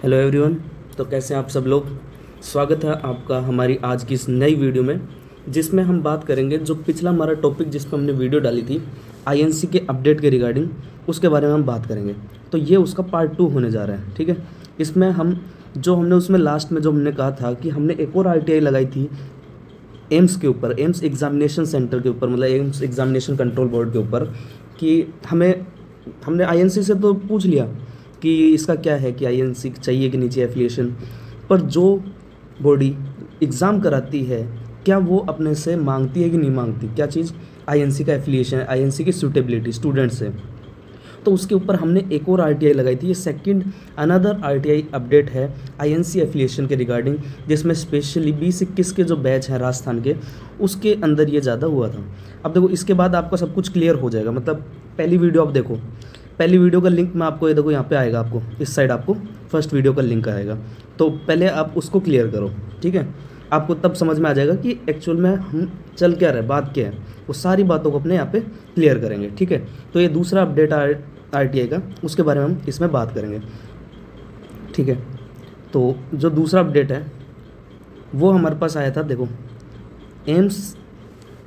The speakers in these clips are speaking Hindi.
Hello everyone. तो कैसे हैं आप सब लोग। स्वागत है आपका हमारी आज की इस नई वीडियो में, जिसमें हम बात करेंगे जो पिछला हमारा टॉपिक जिस पर हमने वीडियो डाली थी आईएनसी के अपडेट के रिगार्डिंग, उसके बारे में हम बात करेंगे। तो ये उसका पार्ट 2 होने जा रहा है। ठीक है, इसमें हमने उसमें लास्ट में जो हमने कहा था कि हमने एक और आरटीआई लगाई थी एम्स के ऊपर, एम्स एग्जामिनेशन सेंटर के ऊपर, मतलब एम्स एग्जामिनेशन कंट्रोल बोर्ड के ऊपर, कि हमने आईएनसी से तो पूछ लिया कि इसका क्या है कि आईएनसी चाहिए कि नहीं चाहिए एफिलिएशन, पर जो बॉडी एग्ज़ाम कराती है क्या वो अपने से मांगती है कि नहीं मांगती, क्या चीज़ आईएनसी का एफिलिएशन, आईएनसी की सूटेबिलिटी स्टूडेंट से। तो उसके ऊपर हमने एक और आरटीआई लगाई थी। ये सेकंड अनदर आरटीआई अपडेट है आईएनसी एफिलिएशन के रिगार्डिंग, जिसमें स्पेशली 20-21 के जो बैच हैं राजस्थान के, उसके अंदर ये ज़्यादा हुआ था। अब देखो, इसके बाद आपका सब कुछ क्लियर हो जाएगा। मतलब पहली वीडियो आप देखो, पहली वीडियो का लिंक मैं आपको, ये देखो यहाँ पे आएगा, आपको इस साइड आपको फर्स्ट वीडियो का लिंक आएगा। तो पहले आप उसको क्लियर करो, ठीक है। आपको तब समझ में आ जाएगा कि एक्चुअल में हम चल क्या रहे, बात क्या है। वो सारी बातों को अपने यहाँ पे क्लियर करेंगे, ठीक है। तो ये दूसरा अपडेट आरटीआई का, उसके बारे में हम इसमें बात करेंगे, ठीक है। तो जो दूसरा अपडेट है वो हमारे पास आया था, देखो एम्स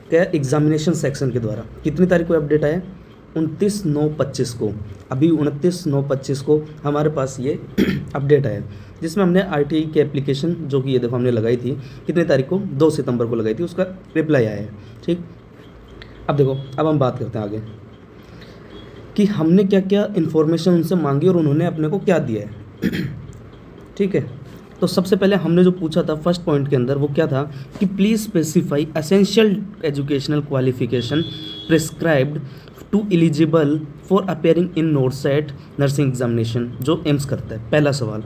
के एग्जामिनेशन सेक्शन के द्वारा। कितनी तारीख को अपडेट आया? 29/9/25 को। अभी 29/9/25 को हमारे पास ये अपडेट आया, जिसमें हमने आरटीआई की एप्लीकेशन, जो कि ये देखो हमने लगाई थी, कितनी तारीख को? 2 सितंबर को लगाई थी, उसका रिप्लाई आया है, ठीक। अब देखो, अब हम बात करते हैं आगे कि हमने क्या क्या इन्फॉर्मेशन उनसे मांगी और उन्होंने अपने को क्या दिया है, ठीक है। तो सबसे पहले हमने जो पूछा था फर्स्ट पॉइंट के अंदर, वो क्या था कि please specify essential educational qualification prescribed to eligible for appearing in NORCET nursing examination, जो एम्स करता है, पहला सवाल।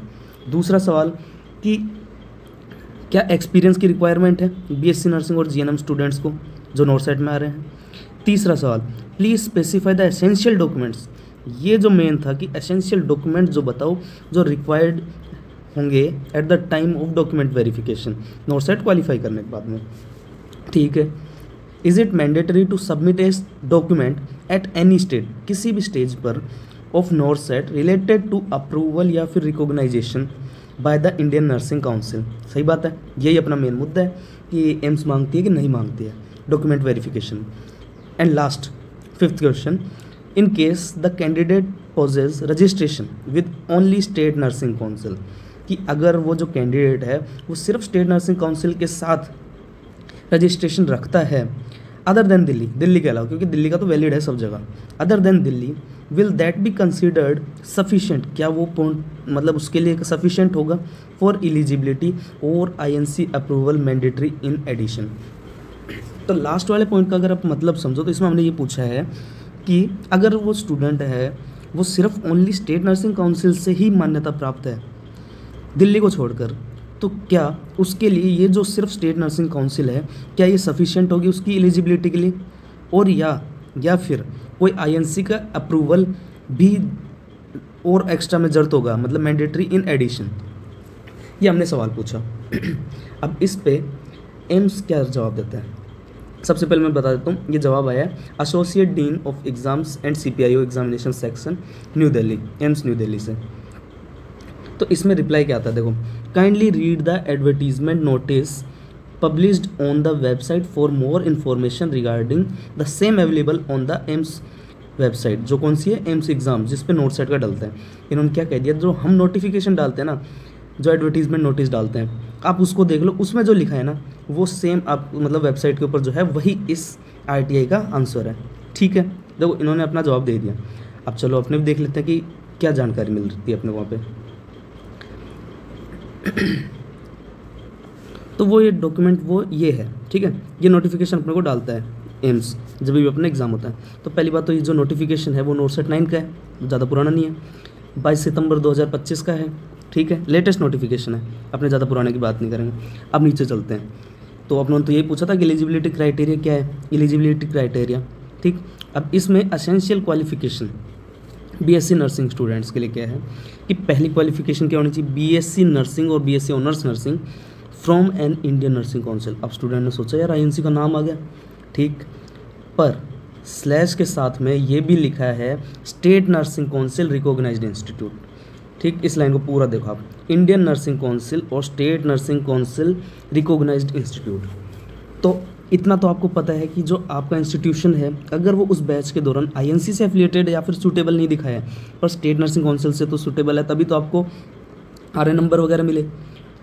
दूसरा सवाल कि क्या एक्सपीरियंस की रिक्वायरमेंट है बीएससी नर्सिंग और जीएनएम स्टूडेंट्स को जो नोरसेट में आ रहे हैं। तीसरा सवाल, please specify the essential documents. ये जो मेन था कि एसेंशियल डॉक्यूमेंट जो बताओ जो रिक्वायर्ड होंगे at the time of document verification, NORCET qualify करने के बाद में, ठीक है। Is it mandatory to submit a document at any stage, किसी भी स्टेज पर of NORCET related to approval या फिर recognization by the Indian nursing council. सही बात है, यही अपना मेन मुद्दा है कि एम्स मांगती है कि नहीं मांगती है document verification. And last, fifth question, in case the candidate possesses registration with only state nursing council, कि अगर वो जो कैंडिडेट है वो सिर्फ स्टेट नर्सिंग काउंसिल के साथ रजिस्ट्रेशन रखता है, अदर देन दिल्ली के अलावा, क्योंकि दिल्ली का तो वैलिड है सब जगह, other than Delhi, will that be considered sufficient, क्या वो मतलब उसके लिए सफिशेंट होगा फॉर एलिजिबिलिटी और INC approval mandatory in addition. तो लास्ट वाले पॉइंट का अगर आप मतलब समझो, तो इसमें हमने ये पूछा है कि अगर वो स्टूडेंट है वो सिर्फ ओनली स्टेट नर्सिंग काउंसिल से ही मान्यता प्राप्त है दिल्ली को छोड़कर, तो क्या उसके लिए ये जो सिर्फ स्टेट नर्सिंग काउंसिल है, क्या ये सफिशिएंट होगी उसकी एलिजिबिलिटी के लिए, और या फिर कोई आईएनसी का अप्रूवल भी और एक्स्ट्रा में जरूरत होगा, मतलब मैंडेटरी इन एडिशन। ये हमने सवाल पूछा। अब इस पे एम्स क्या जवाब देता है, सबसे पहले मैं बता देता हूँ। ये जवाब आया है associate dean of exams and CPIO examination section New Delhi, AIIMS New Delhi से। तो इसमें रिप्लाई क्या आता है, देखो, kindly read the advertisement notice published on the website for more information regarding the same available on the AIIMS website. जो कौन सी है? एम्स एग्जाम, जिस पे नोटसेट का डलता है। इन्होंने क्या कह दिया, जो हम नोटिफिकेशन डालते हैं ना, जो एडवर्टीजमेंट नोटिस डालते हैं, आप उसको देख लो, उसमें जो लिखा है ना वो सेम आप मतलब वेबसाइट के ऊपर जो है वही इस आरटीआई का आंसर है, ठीक है। देखो, इन्होंने अपना जवाब दे दिया। अब चलो अपने भी देख लेते हैं कि क्या जानकारी मिल रही है अपने वहाँ पे। तो वो ये डॉक्यूमेंट वो ये है, ठीक है। ये नोटिफिकेशन अपने को डालता है एम्स जब भी अपना एग्जाम होता है। तो पहली बात तो ये जो नोटिफिकेशन है वो नोरसेट 9 का है, ज़्यादा पुराना नहीं है, 22 सितंबर 2025 का है, ठीक है। लेटेस्ट नोटिफिकेशन है, अपने ज़्यादा पुराने की बात नहीं करेंगे। अब नीचे चलते हैं। तो अपनों ने तो यही पूछा था कि एलिजिबिलिटी क्राइटेरिया क्या है, एलिजिबिलिटी क्राइटेरिया, ठीक। अब इसमें essential qualification BSc nursing students के लिए क्या है कि पहली क्वालिफिकेशन क्या होनी चाहिए, बीएससी नर्सिंग और BSc honours nursing from an Indian nursing council. अब स्टूडेंट ने सोचा यार आईएनसी का नाम आ गया, ठीक, पर स्लैश के साथ में ये भी लिखा है state nursing council recognised institute, ठीक, इस लाइन को पूरा देखो आप, इंडियन नर्सिंग काउंसिल और state nursing council recognised institute. तो इतना तो आपको पता है कि जो आपका इंस्टीट्यूशन है, अगर वो उस बैच के दौरान आईएनसी से एफिलिएटेड या फिर सूटेबल नहीं दिखाया है, पर स्टेट नर्सिंग काउंसिल से तो सूटेबल है, तभी तो आपको आरए नंबर वगैरह मिले।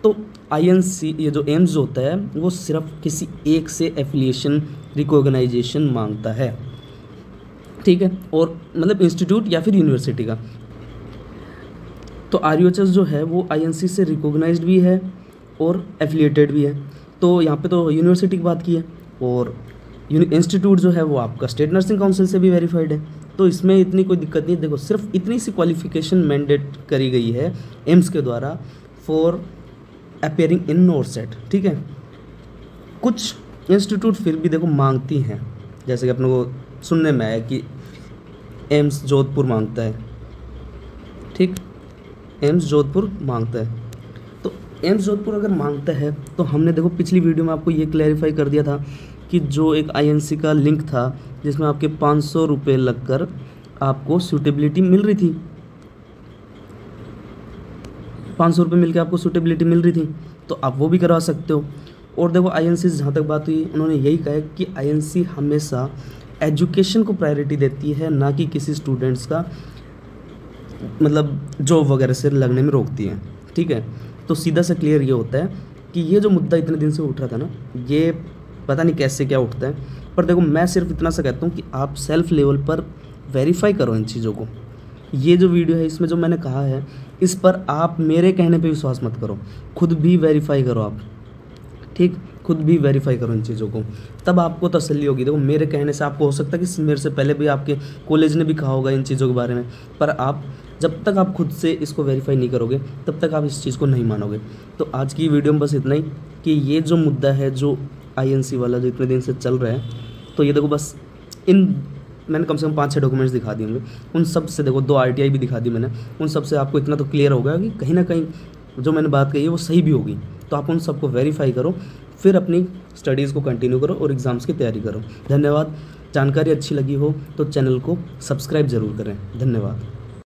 तो आईएनसी, ये जो एम्स होता है, वो सिर्फ किसी एक से एफिलिएशन रिकॉग्नाइजेशन मांगता है, ठीक है, और मतलब इंस्टीट्यूट या फिर यूनिवर्सिटी का। तो आरयूएचएस जो है वो आईएनसी से रिकॉग्नाइज्ड भी है और एफिलिएटेड भी है। तो यहाँ पे तो यूनिवर्सिटी की बात की है, और इंस्टीट्यूट जो है वो आपका स्टेट नर्सिंग काउंसिल से भी वेरीफाइड है। तो इसमें इतनी कोई दिक्कत नहीं है। देखो, सिर्फ इतनी सी क्वालिफिकेशन मैंडेट करी गई है एम्स के द्वारा फॉर अपेयरिंग इन नोरसेट, ठीक है। कुछ इंस्टीट्यूट फिर भी देखो मांगती हैं, जैसे कि अपने को सुनने में आया कि एम्स जोधपुर मांगता है, ठीक, एम्स जोधपुर मांगता है। तो एम्स जोधपुर अगर मांगता है तो हमने देखो पिछली वीडियो में आपको ये क्लैरिफाई कर दिया था कि जो एक आईएनसी का लिंक था जिसमें आपके 500 रुपये लगकर आपको सूटेबिलिटी मिल रही थी, 500 रुपये मिल के आपको सूटेबिलिटी मिल रही थी, तो आप वो भी करवा सकते हो। और देखो आईएनसी से जहाँ तक बात हुई, उन्होंने यही कहा है कि आईएनसी हमेशा एजुकेशन को प्रायोरिटी देती है, ना कि किसी स्टूडेंट्स का मतलब जॉब वगैरह से लगने में रोकती है, ठीक है। तो सीधा से क्लियर ये होता है कि ये जो मुद्दा इतने दिन से उठ रहा था ना, ये पता नहीं कैसे क्या उठता है, पर देखो मैं सिर्फ इतना सा कहता हूँ कि आप सेल्फ लेवल पर वेरीफाई करो इन चीज़ों को। ये जो वीडियो है इसमें जो मैंने कहा है, इस पर आप मेरे कहने पे विश्वास मत करो, खुद भी वेरीफाई करो आप, ठीक, खुद भी वेरीफाई करो इन चीज़ों को, तब आपको तसल्ली होगी। देखो मेरे कहने से आपको हो सकता है कि मेरे से पहले भी आपके कॉलेज ने भी कहा होगा इन चीज़ों के बारे में, पर आप जब तक आप खुद से इसको वेरीफाई नहीं करोगे तब तक आप इस चीज़ को नहीं मानोगे। तो आज की वीडियो में बस इतना ही कि ये जो मुद्दा है जो आईएनसी वाला जो इतने दिन से चल रहा है, तो ये देखो बस मैंने कम से कम 5-6 डॉक्यूमेंट्स दिखा दिए होंगे, उन सब से देखो 2 आरटीआई भी दिखा दी मैंने, उन सब से आपको इतना तो क्लियर होगा कि कहीं ना कहीं जो मैंने बात कही है वो सही भी होगी। तो आप उन सबको वेरीफाई करो, फिर अपनी स्टडीज़ को कंटिन्यू करो और एग्ज़ाम्स की तैयारी करो। धन्यवाद। जानकारी अच्छी लगी हो तो चैनल को सब्सक्राइब ज़रूर करें। धन्यवाद।